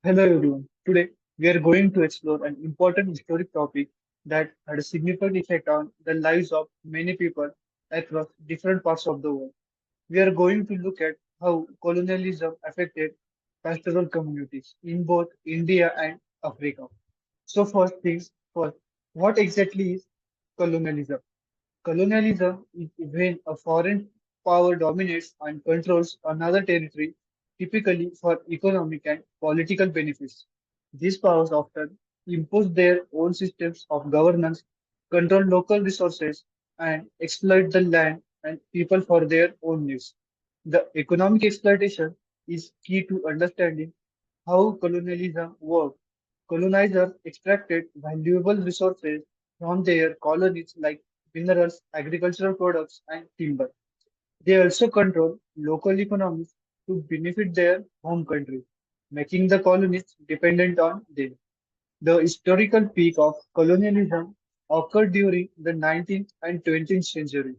Hello everyone. Today we are going to explore an important historic topic that had a significant effect on the lives of many people across different parts of the world. We are going to look at how colonialism affected pastoral communities in both India and Africa. So first things first, what exactly is colonialism? Colonialism is when a foreign power dominates and controls another territory, typically for economic and political benefits. These powers often impose their own systems of governance, control local resources, and exploit the land and people for their own needs. The economic exploitation is key to understanding how colonialism worked. Colonizers extracted valuable resources from their colonies like minerals, agricultural products, and timber. They also control local economies to benefit their home country, making the colonies dependent on them. The historical peak of colonialism occurred during the 19th and 20th century,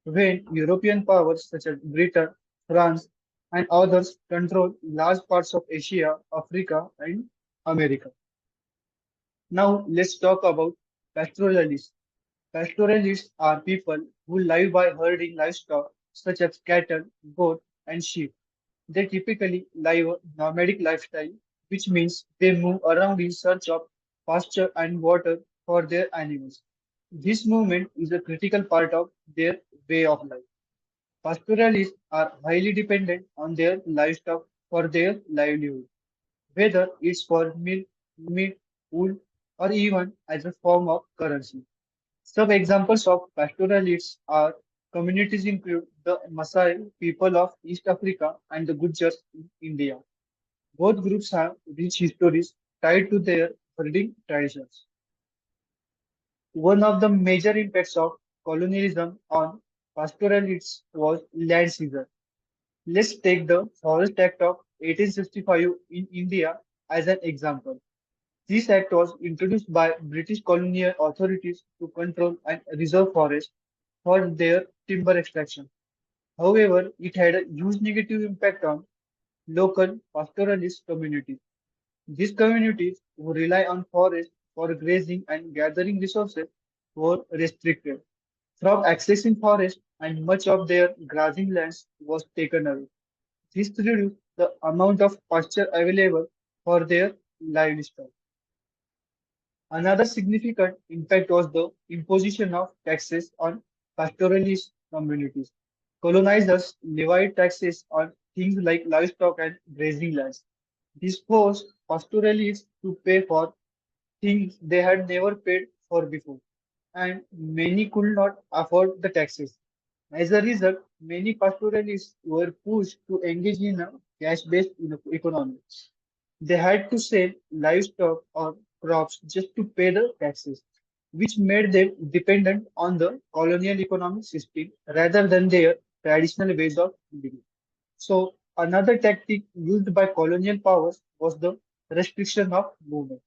when European powers such as Britain, France, and others controlled large parts of Asia, Africa, and America. Now let's talk about pastoralists. Pastoralists are people who live by herding livestock such as cattle, goat, and sheep. They typically live a nomadic lifestyle, which means they move around in search of pasture and water for their animals. This movement is a critical part of their way of life. Pastoralists are highly dependent on their livestock for their livelihood, whether it's for milk, meat, wool, or even as a form of currency. Some examples of pastoralists are communities include the Maasai people of East Africa and the Gujars in India. Both groups have rich histories tied to their herding traditions. One of the major impacts of colonialism on pastoralists was land seizure. Let's take the Forest Act of 1865 in India as an example. This act was introduced by British colonial authorities to control and reserve forests for their timber extraction. However, it had a huge negative impact on local pastoralist communities. These communities who rely on forests for grazing and gathering resources were restricted from accessing forests, and much of their grazing lands was taken away. This reduced the amount of pasture available for their livestock. Another significant impact was the imposition of taxes on pastoralist communities. Colonizers levied taxes on things like livestock and grazing lands. This forced pastoralists to pay for things they had never paid for before, and many could not afford the taxes. As a result, many pastoralists were pushed to engage in a cash-based economy. They had to sell livestock or crops just to pay the taxes, which made them dependent on the colonial economic system rather than their traditional ways of living. So, another tactic used by colonial powers was the restriction of movement.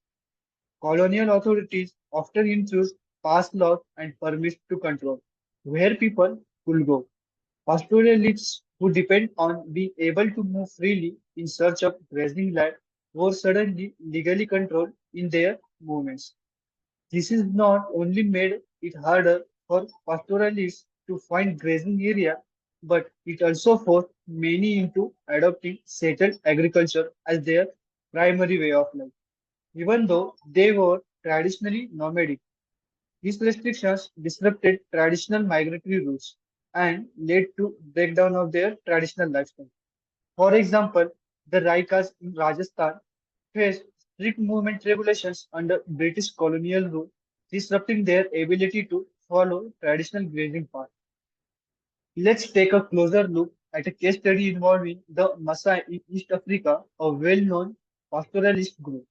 Colonial authorities often introduced pass laws and permits to control where people could go. Pastoralists who depend on being able to move freely in search of grazing land were suddenly legally controlled in their movements. This is not only made it harder for pastoralists to find grazing area, but it also forced many into adopting settled agriculture as their primary way of life, even though they were traditionally nomadic. These restrictions disrupted traditional migratory routes and led to breakdown of their traditional lifestyle. For example, the Raikas in Rajasthan faced strict movement regulations under British colonial rule, disrupting their ability to follow traditional grazing paths. Let's take a closer look at a case study involving the Maasai in East Africa, a well-known pastoralist group.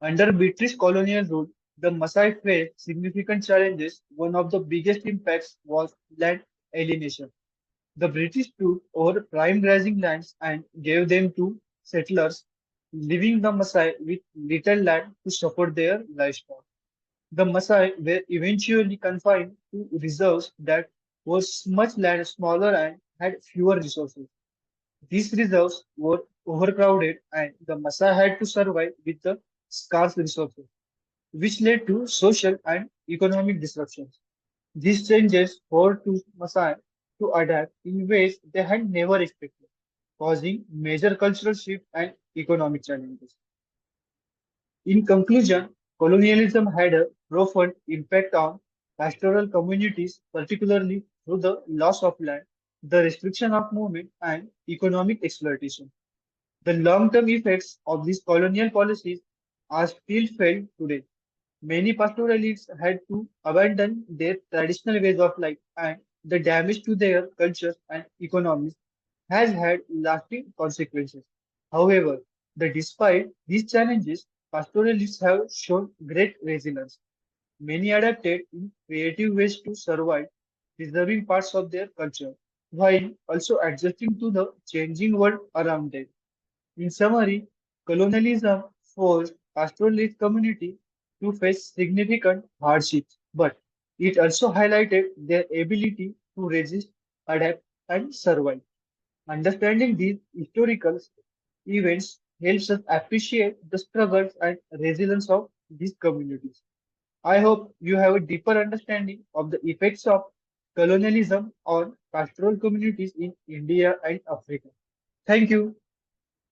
Under British colonial rule, the Maasai faced significant challenges. One of the biggest impacts was land alienation. The British took over prime grazing lands and gave them to settlers, leaving the Maasai with little land to support their livestock. The Maasai were eventually confined to reserves that was much land smaller and had fewer resources. These reserves were overcrowded, and the Maasai had to survive with the scarce resources, which led to social and economic disruptions. These changes forced to Maasai to adapt in ways they had never expected, causing major cultural shifts and economic challenges. In conclusion, colonialism had a profound impact on pastoral communities, particularly through the loss of land, the restriction of movement, and economic exploitation. The long-term effects of these colonial policies are still felt today. Many pastoralists had to abandon their traditional ways of life, and the damage to their cultures and economies has had lasting consequences. However, despite these challenges, pastoralists have shown great resilience. Many adapted in creative ways to survive, preserving parts of their culture, while also adjusting to the changing world around them. In summary, colonialism forced pastoralist community to face significant hardships, but it also highlighted their ability to resist, adapt, and survive. Understanding these historical events helps us appreciate the struggles and resilience of these communities. I hope you have a deeper understanding of the effects of colonialism on pastoral communities in India and Africa. Thank you.